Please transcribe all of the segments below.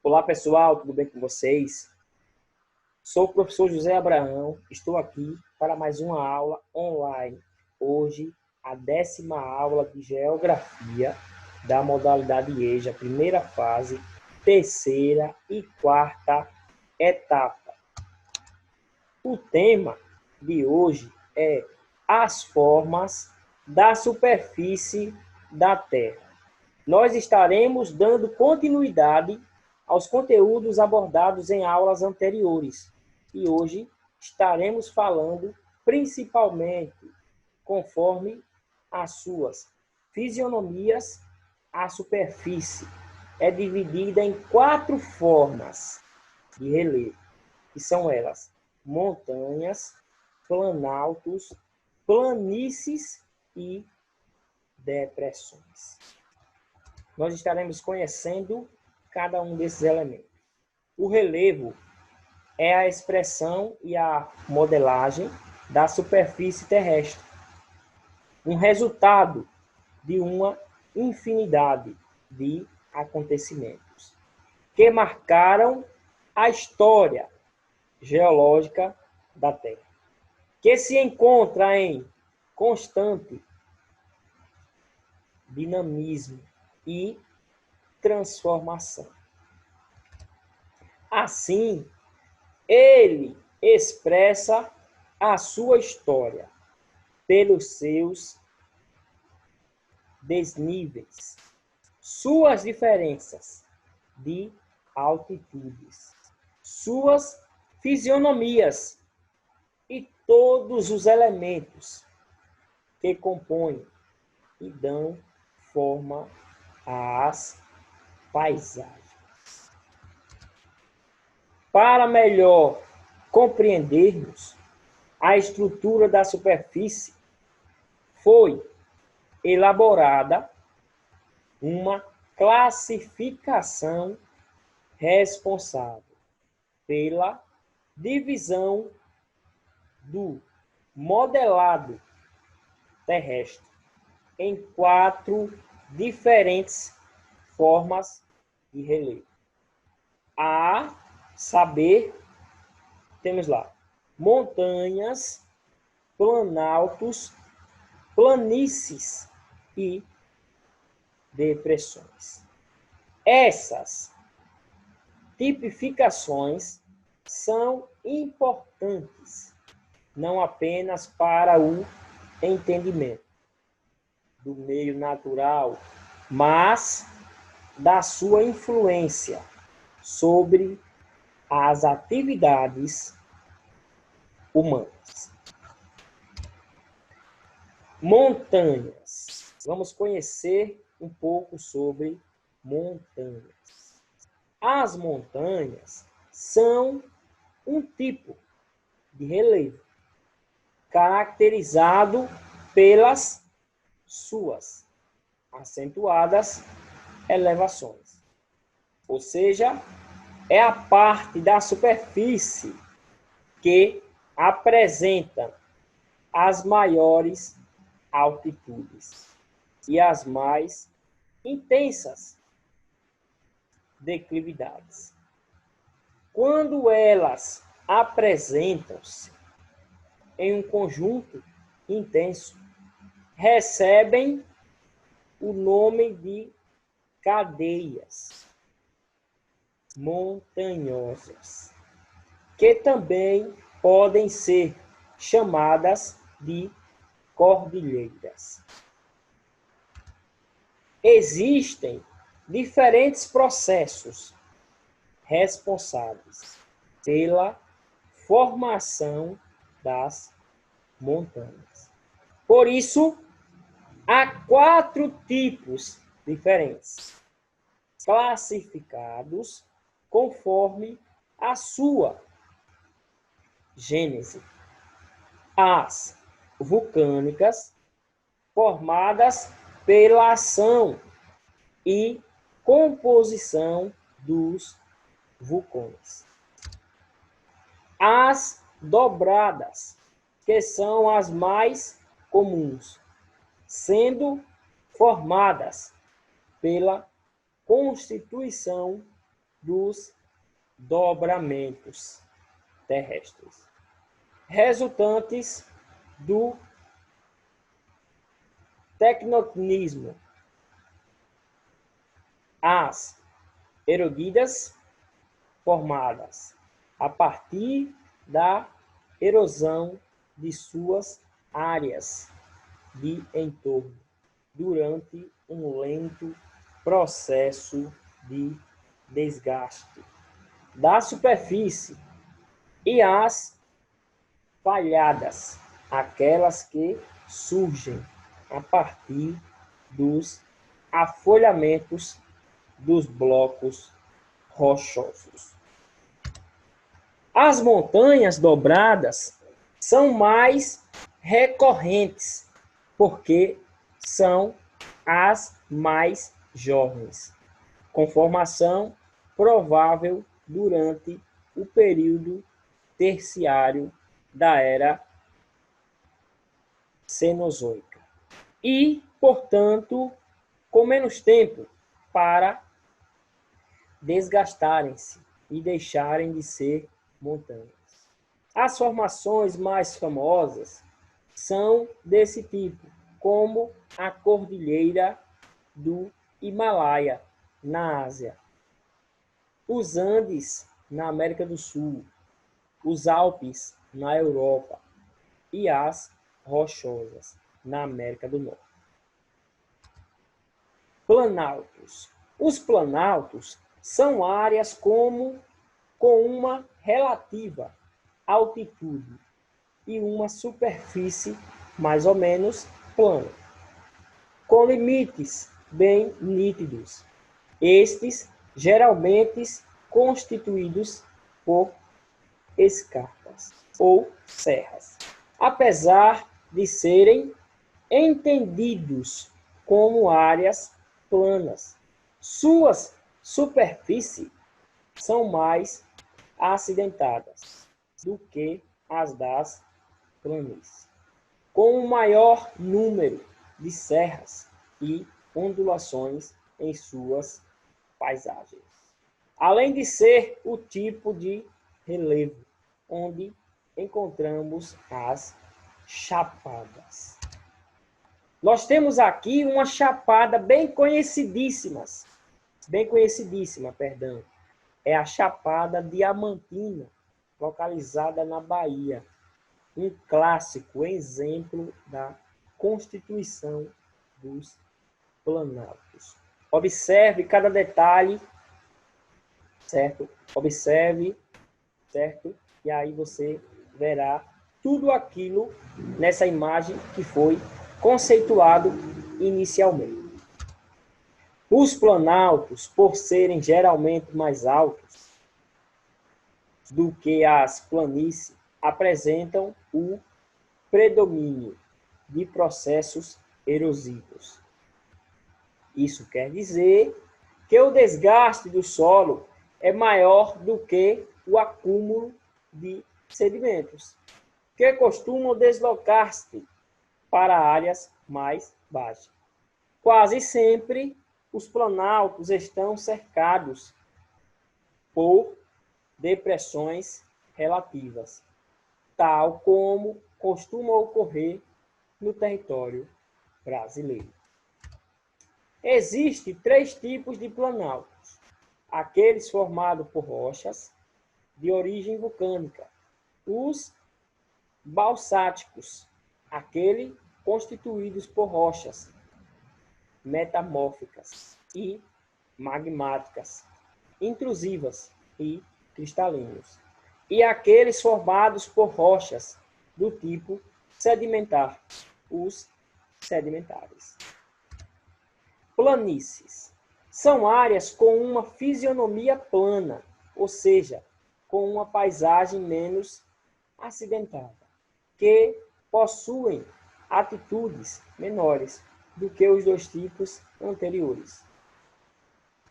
Olá pessoal, tudo bem com vocês? Sou o professor José Abraão, estou aqui para mais uma aula online. Hoje, a 10ª aula de Geografia da modalidade EJA, primeira fase, terceira e quarta etapa. O tema de hoje é as formas da superfície da Terra. Nós estaremos dando continuidade aos conteúdos abordados em aulas anteriores. E hoje estaremos falando principalmente conforme as suas fisionomias. A superfície é dividida em 4 formas de relevo, que são elas: montanhas, planaltos, planícies e depressões. Nós estaremos conhecendo cada um desses elementos. O relevo é a expressão e a modelagem da superfície terrestre, um resultado de uma infinidade de acontecimentos que marcaram a história geológica da Terra, que se encontra em constante dinamismo e transformação. Assim, ele expressa a sua história pelos seus desníveis, suas diferenças de altitudes, suas fisionomias e todos os elementos que compõem e dão forma às paisagens. Para melhor compreendermos a estrutura da superfície, foi elaborada uma classificação responsável pela divisão do modelado terrestre em 4 diferentes formas de relevo. A saber, temos lá montanhas, planaltos, planícies e depressões. Essas tipificações são importantes não apenas para o entendimento do meio natural, mas da sua influência sobre as atividades humanas. Montanhas. Vamos conhecer um pouco sobre montanhas. As montanhas são um tipo de relevo caracterizado pelas suas acentuadas elevações. Ou seja, é a parte da superfície que apresenta as maiores altitudes e as mais intensas declividades. Quando elas apresentam-se em um conjunto intenso, recebem o nome de cadeias montanhosas, que também podem ser chamadas de cordilheiras. Existem diferentes processos responsáveis pela formação das montanhas. Por isso, há 4 tipos diferentes, classificados conforme a sua gênese. As vulcânicas, formadas pela ação e composição dos vulcões. As dobradas, que são as mais comuns, sendo formadas pela constituição dos dobramentos terrestres, resultantes do tectonismo. As erodidas formadas a partir da erosão de suas áreas de entorno durante um lento processo de desgaste da superfície, e as falhadas, aquelas que surgem a partir dos afolhamentos dos blocos rochosos. As montanhas dobradas são mais recorrentes, porque são as mais jovens, com formação provável durante o período terciário da era Cenozoica e, portanto, com menos tempo para desgastarem-se e deixarem de ser montanhas. As formações mais famosas são desse tipo, como a Cordilheira do Himalaia, na Ásia, os Andes, na América do Sul, os Alpes, na Europa, e as Rochosas, na América do Norte. Planaltos. Os planaltos são áreas com uma relativa altitude e uma superfície mais ou menos plana, com limites bem nítidos. Estes geralmente constituídos por escarpas ou serras, apesar de serem entendidos como áreas planas. Suas superfícies são mais acidentadas do que as das planícies, com um maior número de serras e ondulações em suas paisagens, além de ser o tipo de relevo onde encontramos as chapadas. Nós temos aqui uma chapada bem conhecidíssima, é a Chapada Diamantina, localizada na Bahia, um clássico exemplo da constituição dos planaltos. Observe cada detalhe, certo? Observe, certo? E aí você verá tudo aquilo nessa imagem que foi conceituado inicialmente. Os planaltos, por serem geralmente mais altos do que as planícies, apresentam o predomínio de processos erosivos. Isso quer dizer que o desgaste do solo é maior do que o acúmulo de sedimentos, que costumam deslocar-se para áreas mais baixas. Quase sempre, os planaltos estão cercados por depressões relativas, tal como costuma ocorrer no território brasileiro. Existem 3 tipos de planaltos: aqueles formados por rochas de origem vulcânica, os balsáticos, aqueles constituídos por rochas metamórficas e magmáticas, intrusivas e cristalinos, e aqueles formados por rochas do tipo sedimentar, os sedimentares. Planícies são áreas com uma fisionomia plana, ou seja, com uma paisagem menos acidentada, que possuem altitudes menores do que os 2 tipos anteriores.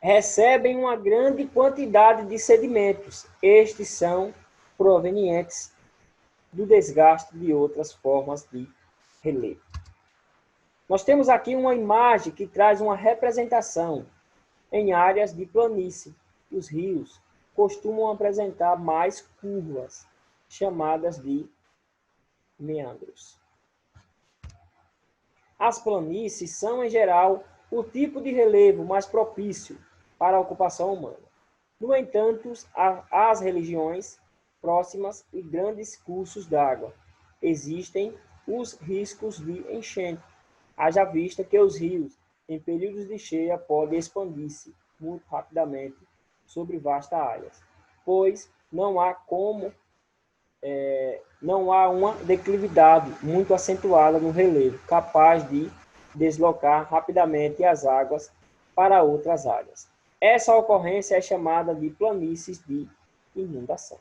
Recebem uma grande quantidade de sedimentos. Estes são provenientes do desgaste de outras formas de relevo. Nós temos aqui uma imagem que traz uma representação em áreas de planície, Os rios costumam apresentar mais curvas, chamadas de meandros. As planícies são, em geral, o tipo de relevo mais propício para a ocupação humana. No entanto, as regiões próximas e grandes cursos d'água existem os riscos de enchente, haja vista que os rios, em períodos de cheia, podem expandir-se muito rapidamente sobre vastas áreas, pois não há uma declividade muito acentuada no relevo, capaz de deslocar rapidamente as águas para outras áreas. Essa ocorrência é chamada de planícies de inundação.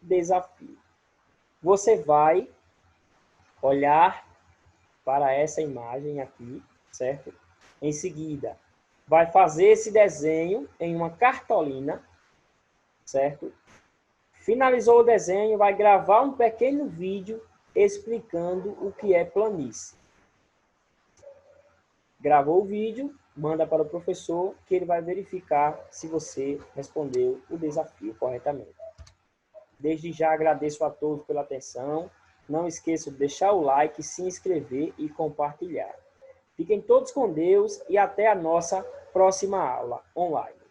Desafio. Você vai olhar para essa imagem aqui, certo? Em seguida, vai fazer esse desenho em uma cartolina, certo? Finalizou o desenho, vai gravar um pequeno vídeo explicando o que é planície. Gravou o vídeo, manda para o professor, que ele vai verificar se você respondeu o desafio corretamente. Desde já agradeço a todos pela atenção. Não esqueça de deixar o like, se inscrever e compartilhar. Fiquem todos com Deus e até a nossa próxima aula online.